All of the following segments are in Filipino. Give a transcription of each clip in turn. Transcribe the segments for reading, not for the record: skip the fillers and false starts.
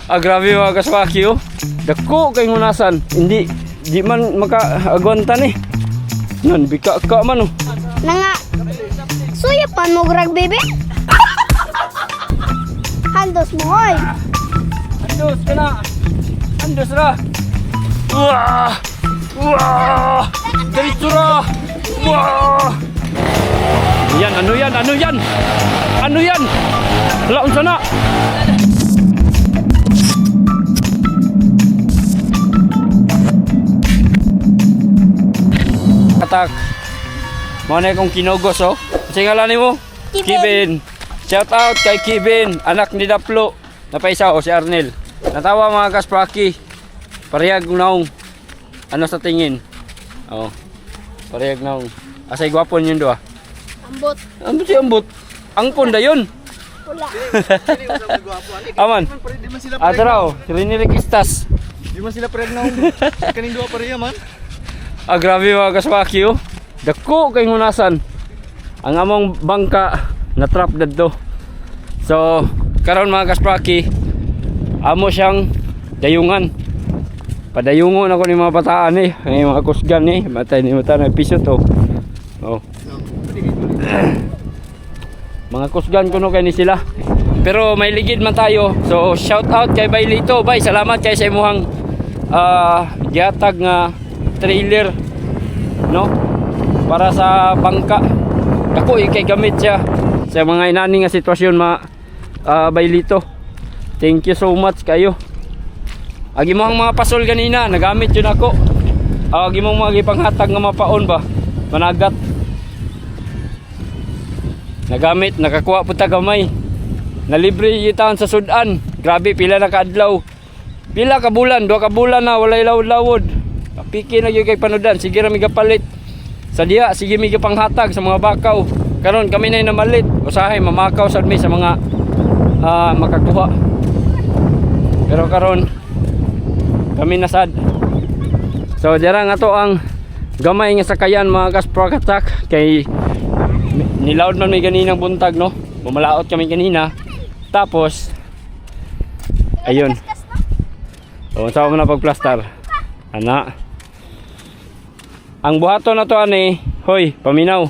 Grabe mga kaswaki oh. Dako kay hunasan. Di man maka-agwanta ni. Nan bika ka man oh. Nanga suya pa mo grag bebe. Handos mo hoy. Andos ka na. Andos ra. Wah! Wah! Diretso ra. Wah! Yan, ano yan? Ano yan? Ano yan? Wala, unsa na? Katak. Mo na akong kinugos oh. Kasi ngalan mo? Kevin. Shout out kay Kevin, anak ni Daplo. Napaisa o si Arnel. Natawa mga kaspraki. Parehag naong. Ano sa tingin? Oo. Parehag naong. Asay gwapon yun doa. Ambot. Ambot si ambot. Ang punda yun. Wala. Aman. Adraw, Rinilek Istas. Di man sila parehag naong. Kaning duha pareha man. Grabe mga kaswaki oh. Dako kay hunasan. Ang among bangka na trap dadto. So, karon mga kaspraki, amo siyang dayungan. Padayungon ako ni mga bataan eh. Ay mga kusgan eh. Matay ni mata na piso to. Oh. Mga kusgan kuno kay ni sila. Pero may ligid man tayo. So, shout out kay Bailito. Bay, salamat kay sa imuhang gihatag nga trailer no para sa bangka. Dako kay gamit siya sa mga inani nga sitwasyon Bailito. Thank you so much kayo. Agi mo ang mga pasol ganina nagamit yun ako. Agi mo mga gipanghatag nga mapaon ba managat. Nagamit nakakuha pud ta gamay. Nalibre yitaon sa sudan. Grabe pila na kaadlaw. Pila ka bulan, 2 ka bulan na walay lawod-lawod. Piki na gyud kay panudan, sige ra mi gapalit. Sa diha sige mi gipanghatag sa mga bakaw. Karon kami nay namalit. Usahay mamakaw sad mi sa mga makakuha. Pero karon kami nasad. So dira nga to ang gamay nga sakayan mga kasprakatak kay nilaod man may ganinang buntag no. Bumalaot kami kanina. Tapos ayun. O sa mo na pagplastar. Ana. Ang buhaton na to ani, hoy, paminaw.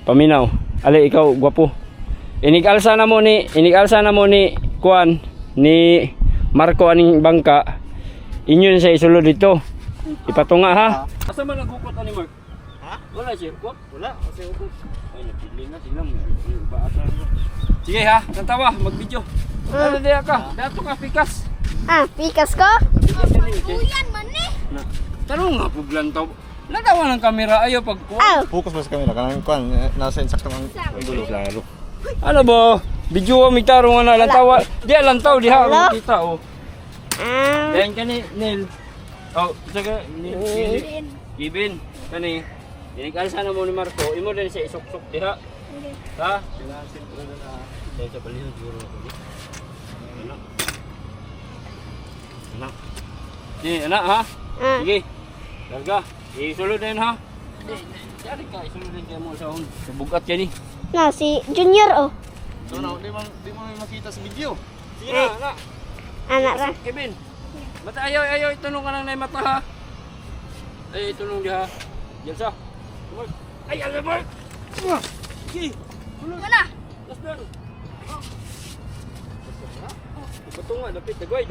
Paminaw. Ali ikaw gwapo. Inigalsa na mo ni kuan ni Marco aning bangka. Inyo sa isulod dito. Ipatunga ha. Asa man nagukot ani Mark? Ha? Wala siya ukot? Wala, kasi ukot. Ay napili na silang baasa. Sige ha, tantawa mag-video. Ano diya ka? Dato ka pikas. Pikas ko? Uyan man ni. Tanong nga puglan to. Nagawa ng kamera ayo pag Focus mas kamera kanang kuan nasa insakto ang dulo. Klaro. Ano ba? Video mi tarong na lantaw. Di lantaw diha kita oh. Yan kani Nel. Oh, saka ni Kevin kani. Dinikal sana mo ni Marco, imo din siya isuk-suk diha. Ha? Sinasin ko na dahil sa baliho siguro ako di. Anak. Anak. Ni anak ha? Sige. Larga. Isulod din ha. Dari ka isulod din kay mo sa hon. Bugat kay ni. Na si Junior oh. So na di mo makita sa video. Sige na, anak. Anak ra. Kevin. Mata ayaw itunong ka nang nay mata ha. Ay itunong diha. Jelsa. Ay Albert. Sige. Mana? Lasdan. Patunga dapat dagway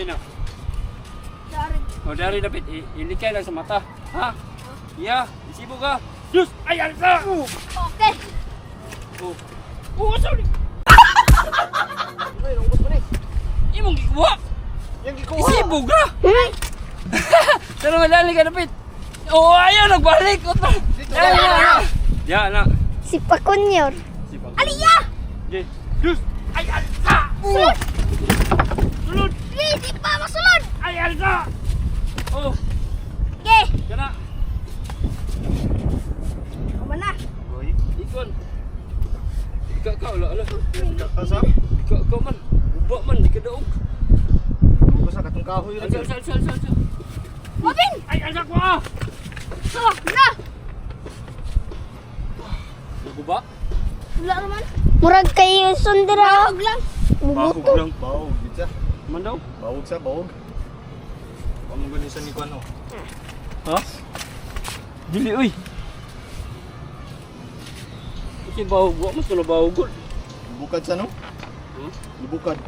na. Dari. Oh dari dapat ilikay lang sa mata. Ha? Iya, isibo ka. Diyos! Ay alsa. Okay. Oh, sorry. Ay, rungkot mo ni. Imong gikuha. Yang gikuha. Isibo ka. Pero madali ka dapat. Oh, ayaw nagbalik. Ya, anak. Si Pakunyor. Aliya! Okay. Diyos! Ay alsa. Sulod. Di pa masulod. Ay alsa. Oh, Okay. kana. Mana? Hoy. Ikon. Ikaw ala. Asa? Ikaw man. Ubak man di ka daog. Basta katong kahoy ra. Sal. Mabin! Ay alsa ko ah. Na! Naguba? Wala naman. Murag kay Sundira. Bahog lang. Bahog Bubuto. lang. Bahog. Gitsa. Man daw? Bawog sa bawog. Pamugunisan ni Kwan oh. Ha? Dili uy. Kasi bawog, wa mas na bawog. Bukad sa no? Hmm? Bukad.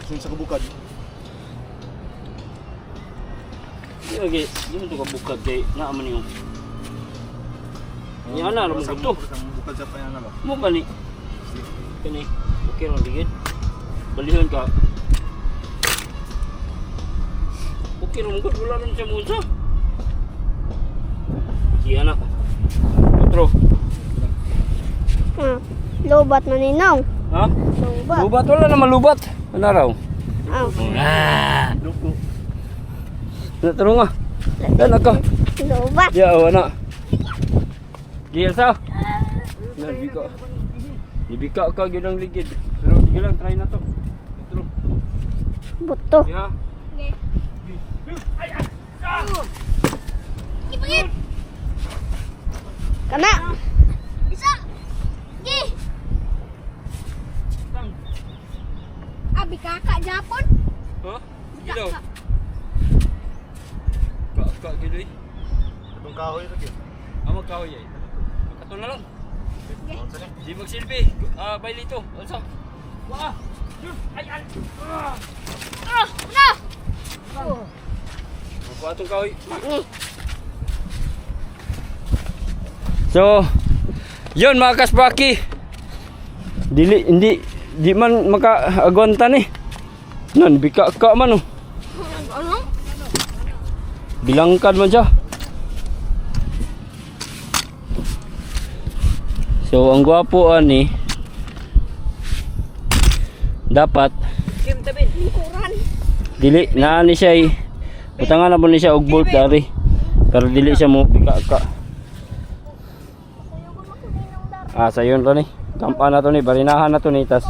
Sun sa kabukad. Di lagi, di mo to kabukad kay naaman yung. Yan na, ramon ko to. Bukad sa payana ba? Mo ba ni? Kani, okay lang digid. Balihan ka. Okay lang ko, wala rin siya munsa. Siya na. Otro. Lobat na ninong. Ha? Lobat. Lubat, wala naman lubat. Ano raw? Duko. Natulong nga. Yan ako. Lobat. Ya, wala. Gil sa. Nabika. Nabika ka gyud ang ligid. Pero sige lang, try na to. Otro. Buto. Ya. Kana. Isa. Gi. Abi kakak Japon. Ha? Gilaw. Ka gid eh. Itong kahoy ra gyud. Amo kahoy ay. Kato na lang. Di magsilbi. Bailito. Unsa? Wa. Ay ay. Na. Ako atong kahoy. So, yun mga kasbaki. Di man maka-agwanta ni. Nan bika ka man oh. Ano? Bilangkan man siya. So, ang gwapo ani dapat dili naa ni siya utangan na mo ni siya og bolt dari. Pero dili siya mo bika ka. Sayon to ni. Kampa na to ni, barinahan na to ni, tas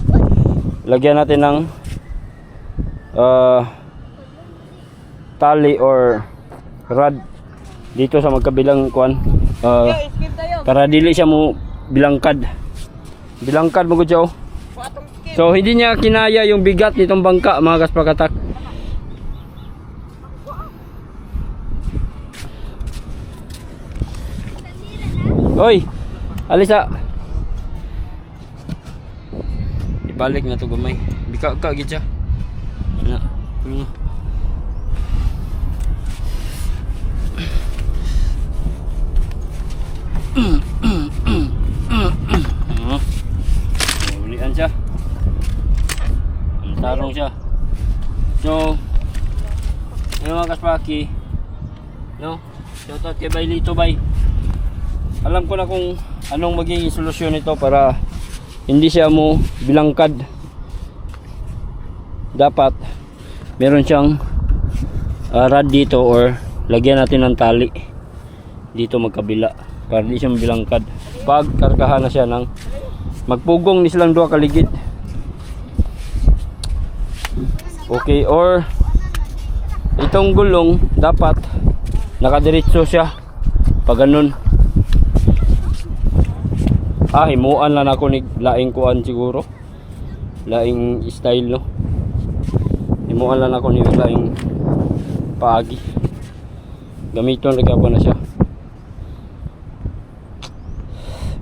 lagyan natin ng tali or rod dito sa magkabilang kuan para dili siya mo bilangkad mo gud siya oh. So hindi niya kinaya yung bigat nitong bangka mga kaspakatak. Oy, alisa. Ibalik na to gamay. Bika ka gid siya. Na. Ulian siya. Tarong siya. So, ano mga kaspaki? No? Shoutout kay Bailito Bay. Alam ko na kung anong magiging solusyon nito para hindi siya mo bilangkad. Dapat meron siyang rod dito or lagyan natin ng tali dito magkabila para hindi siya bilangkad. Pag karkahan na siya ng magpugong ni silang duha kaligid. Okay, or itong gulong dapat nakadiretso siya pag ganun. Himuan lang ako ni laing kuan siguro. Laing style no. Himuan lang ako ni laing paagi. Gamiton rin po na siya.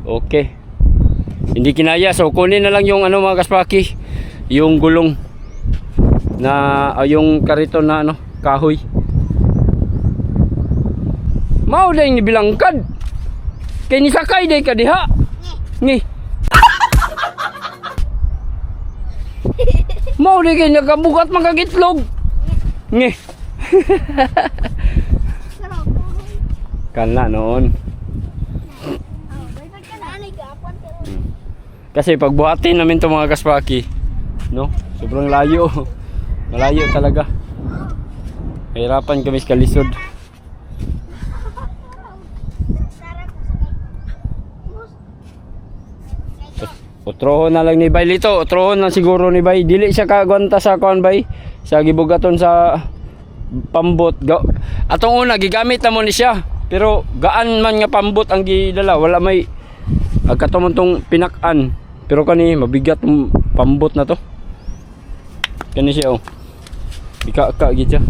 Okay. Hindi kinaya, so kunin na lang yung ano mga kaspaki, yung gulong na yung kariton na ano, kahoy. Mao day ni bilangkad. Kay ni sakay day ka diha. Ngi. Mao day kay nagabugat magagitlog. Ngi. Kana noon. Kasi pagbuhatin namin itong mga kaspaki, no? Sobrang layo. Malayo talaga. Hirapan kami sa kalisod. Utrohon na lang ni Bay Lito. Utrohon na siguro ni Bay. Dili siya kagwanta sa kuan Bay. Sa gibugaton sa pambot. Atong una gigamit na mo ni siya. Pero gaan man nga pambot ang gidala. Wala may agkatumon tong pinak-an. Pero kani mabigat tong pambot na to. Kani siya oh. Ika-ika gid siya.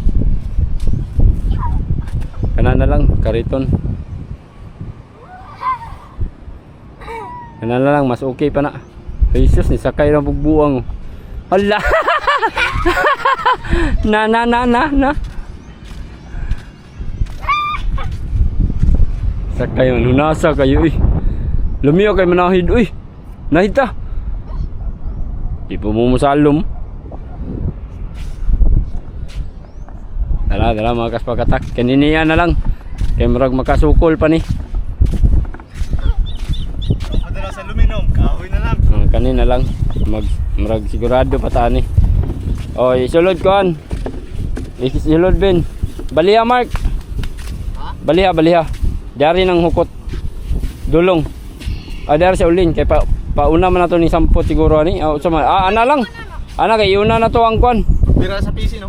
Kana na lang kariton. Kana na lang mas okay pa na. Jesus ni sakay ra bugbuang. Hala. na. Sakay man hunasa kayo eh. Lumiyo kay manahid uy. Nahita. Di po mo musalom. Dala mga kaspakatak. Kaniniya na lang. Kay marag makasukol pa ni. Madala sa aluminum, kahoy na lang. Kanina lang. Marag sigurado pa ta ni. O isulod kon. Isulod Ben. Baliha Mark. Baliha. Dari nang hukot. Dulong. Dari sa ulin kay pauna man nato ni sampot siguro ani. Sama ana lang. Ana kay una na to ang kon. Bira sa PC, no?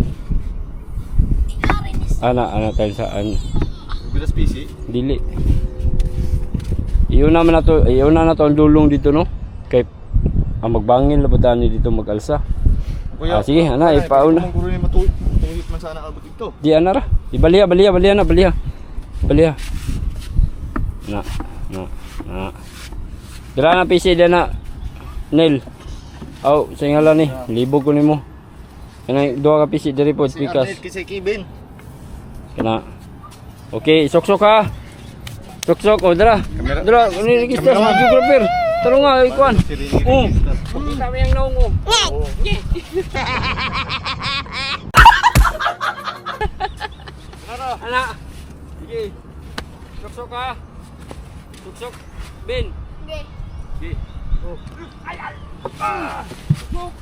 Ana tayo sa Bira sa PC. dili. Iuna na to ang dulong dito no. Kay magbangin labutan ni dito mag-alsa. Sige, ana ipauna. Kung ni matuyot man sana abot dito. Di ana ra. Ibaliha na baliha. Na. Dira na PC dia na. Nail. Aw, sa ngalan ni, libog ko nimo. Kana duha ka PC diri pod Si pikas. Arnel kasi Kevin. Kana. Okay, sok-sok ha. Sok-sok o dira. Dira, ni register sa geographer. Taro nga ikuan. Kita mo yang naungo. Ana. Sige. Sok-sok ha. Sok-sok. Ben. Okay. Sige. Oh.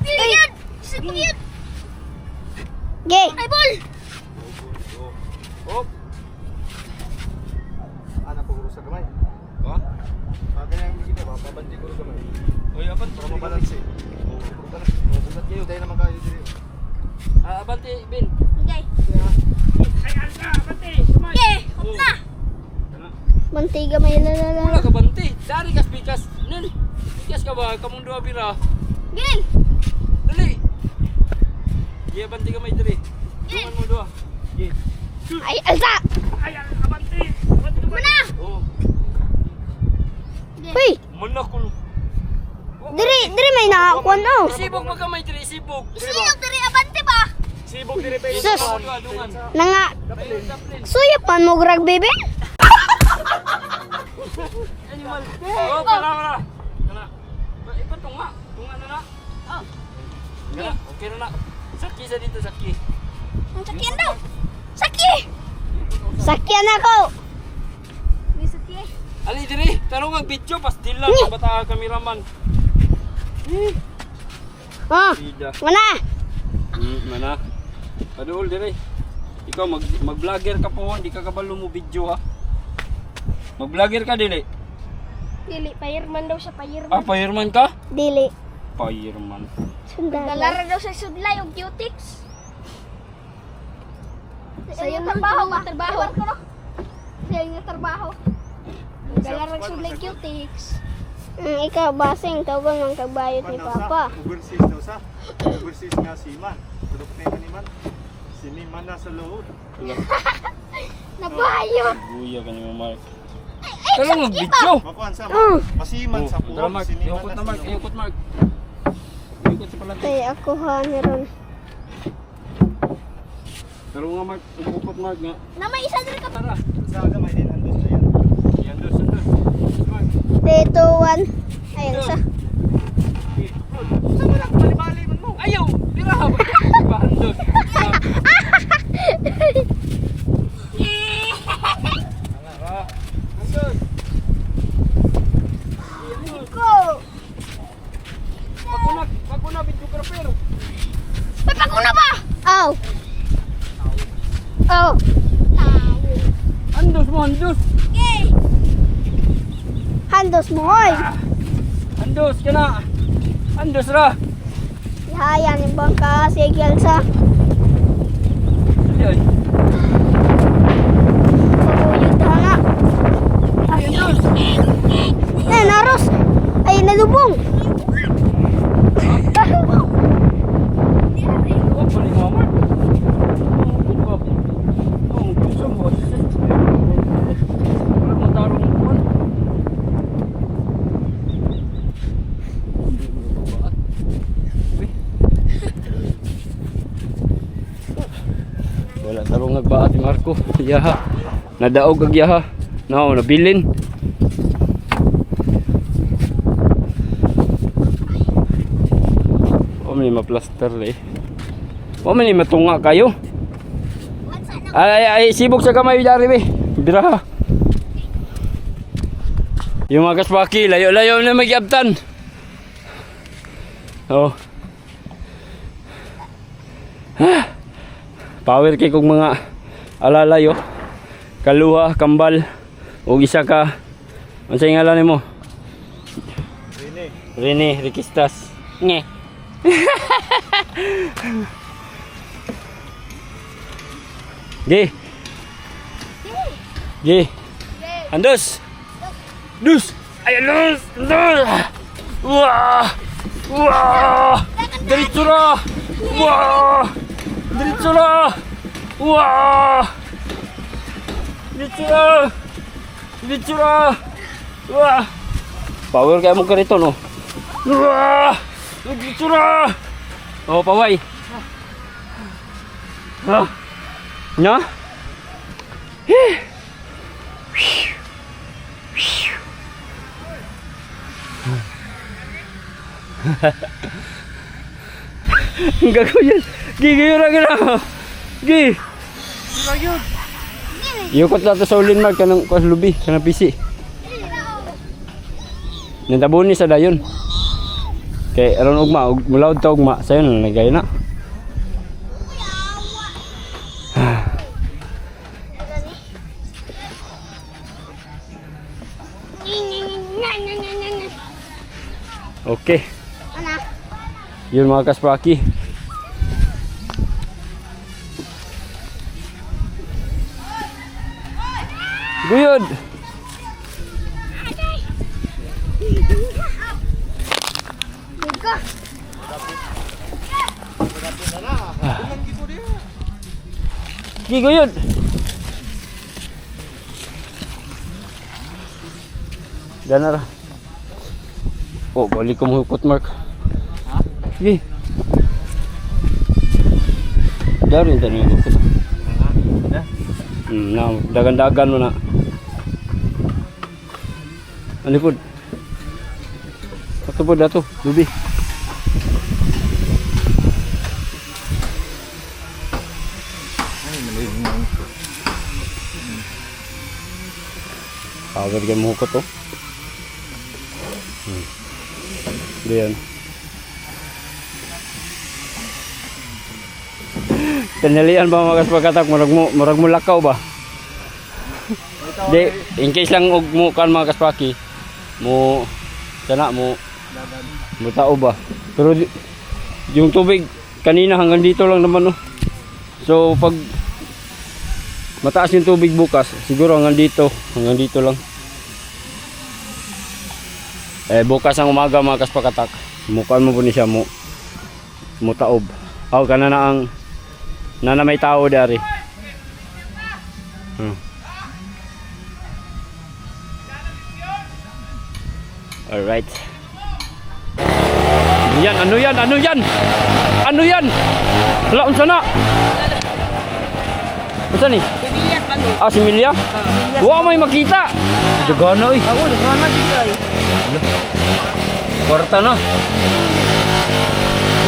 Sige. Sige. Gay. Ay, ball. Oh. Ana paguro sa gamay. Ha? Kaya yung kita papabanti ko sa gamay. Oy, apan Para mabalance eh. Bukat kayo dahil naman kayo diri. abante Ben. Okay. Ay, alka, abante. Sumay. Okay. Hop na. Bantiga may lalala. Wala ka banti. Dari kas pikas. Nil. Pikas ka ba? Kamong dua bira. Gil. Dali. Iya banti ka may diri. Tungan mo dua. Gi. Ay, alsa. Ay, abante. Abante ka ba? Mana? Oh. Uy. Mana ko. Diri may nakakuan oh. Sibog ba ka may diri? Sibog. Siyok diri abante ba? Sibog diri pa. Sus. Dungan. Nanga. Suya pan mo grag bebe? Animal. Oh, para. Kana. Ipa tunga. Tunga na na. Oh. Kana. Okay na na. Saki sa dito, saki. Ang sakyan daw. Saki. Sakyan ako. Di sakyan. Ali diri, tarong ang video pas dilan bata kameraman. Oh. Sida. Mana? Mana? Padul diri. Ikaw mag-vlogger ka po, hindi ka kabalo mo video ha. Mag-vlogger ka dili. Dili, fireman daw siya, fireman. Ah, fireman ka? Dili. Fireman. Sundalo. Galara daw sa sudlay og cutics. Sa yung trabaho ba? Trabaho ko no. Sa yung trabaho. Galara sa sudlay cutics. Ikaw basing tawag ng kagbayot ni Papa. Overseas daw sa. Overseas nga si Man. Produkte ni Man. Si Man nasa loob. Nabayot. Buya ka ni Mark. Tarong ang video. Makuan sa masiman sa Dara puwag. Mark, Si Niman iukot na nasa Mark, loob. iukot Mark. Iukot sa palagi. Ay, ako ha meron. Tarong nga Mark, iukot Mark nga. Na may isa diri ka. Tara. Sa gamay din andos na yan. Yan dos, dos. Mark. Dito one. Ayun sa. Sa wala bali-bali man mo. Ayaw, tira ba? Ba andos. Andos. Go. Paguna videographer. May paguna ba? Oh. Oh. Andos mo, andos. Okay. Handos mo hoy. Andos ka na. Andos ra. Ihaya ni bangka sigel sa Yan. paguyod na. Andos. Naros. Ay nalubong. Wala tarong nagbaat ni Marco. Yaha. Nadaog ag yaha. No, nabilin. O may maplaster eh. O may matunga kayo. Ay, sibog sa kamay dari be. Biraha. Yung mga kaswaki, layo-layo na magyabtan. Oh. Power kay kong mga alalayo. Kaluha, kambal, o isa ka. Ano sa ngalan nimo? Rene Rikistas. Nge. Gi. Gi. Andos. Dus. Ay andos. Andos. Wah. Wah. Diretso na. Wah. Diretso na. Wah. Diretso na. Diretso na. Wah. Power kaya mo karito no. Wah. Diretso na. Oh, paway. Ah. Nya? Gago yan. Gigiyura ka na. Gi. Yukot na ito sa ulin mark kanang lubi. Kanang pisi. Nantabuni sa dayon. Kay aron ugma. Mulawad ta ugma. Sayo na nagay na. Okay. Ano? Yun mga kaspraki. Guyod. Ika. Guyod. Danar. Oh, balik ko mo hukot mark. Ha? Sige. Darin tani ko. Na dagan-dagan mo na. Ano pud? Ato pud dato, lubi. Power game mo ko to. Diyan. Tanalian ba mga kaspagatak murag mo lakaw ba? Di, in case lang og mo kan mga kaspaki mo sana mo tao ba? Pero yung tubig kanina hanggang dito lang naman no. So pag mataas yung tubig bukas, siguro hanggang dito lang. Eh bukas ang umaga mga kaspakatak, mukaan mo po ni siya mo taob. Aw kana na ang nana may tao dari. Alright. Yan, ano yan? Ano yan? Ano yan? Wala, unsa na? Unsa ni? Ah, si Milya? Wow, may makita. Dugana oy. Ako, nagmana dito ay. Kwarta na.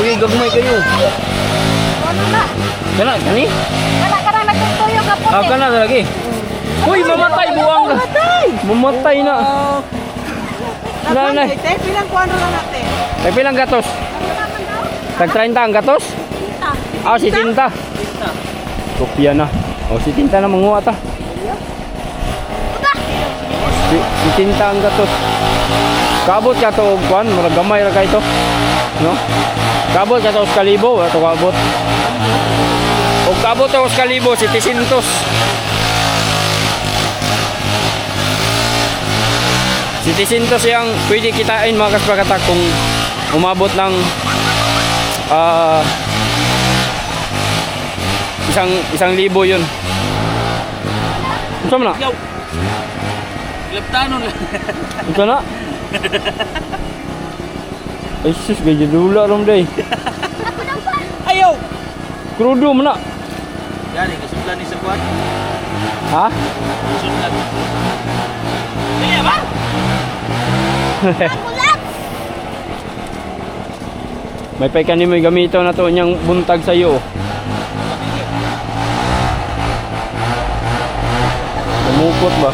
Uy, gagmay kayo. Ano na? Kana, kani? Kana nagtutuyo ka po. Ah, kana lagi. Uy, mamatay buwang ka. Mamatay na. Nanay. Pilang kuano lang natin. Ay, pilang gatos? Tag 30 ang gatos? Ah, si Tinta. Kopya na. O, si Tinta na manguha ta. Si Tinta ang gatos. Kabot ka to, kuan, maragamay ra ka ito. No? Kabot ka to, Kalibo. Ito kabot. O kabot to, Kalibo, si Tisintos. Si Tisintos yung pwede kitain mga kaspagatak kung umabot ng isang libo yun. Ito mo na? Leptanon lang. Ito na? Ay sus, gaya dula rom day. Ayaw! Krudo mo na. Gani, kasudlan ni sa kuwan. Ha? Kasudlan. Sige ba? May pay kanimo gamito na to niyang buntag sa iyo. Lumukot ba?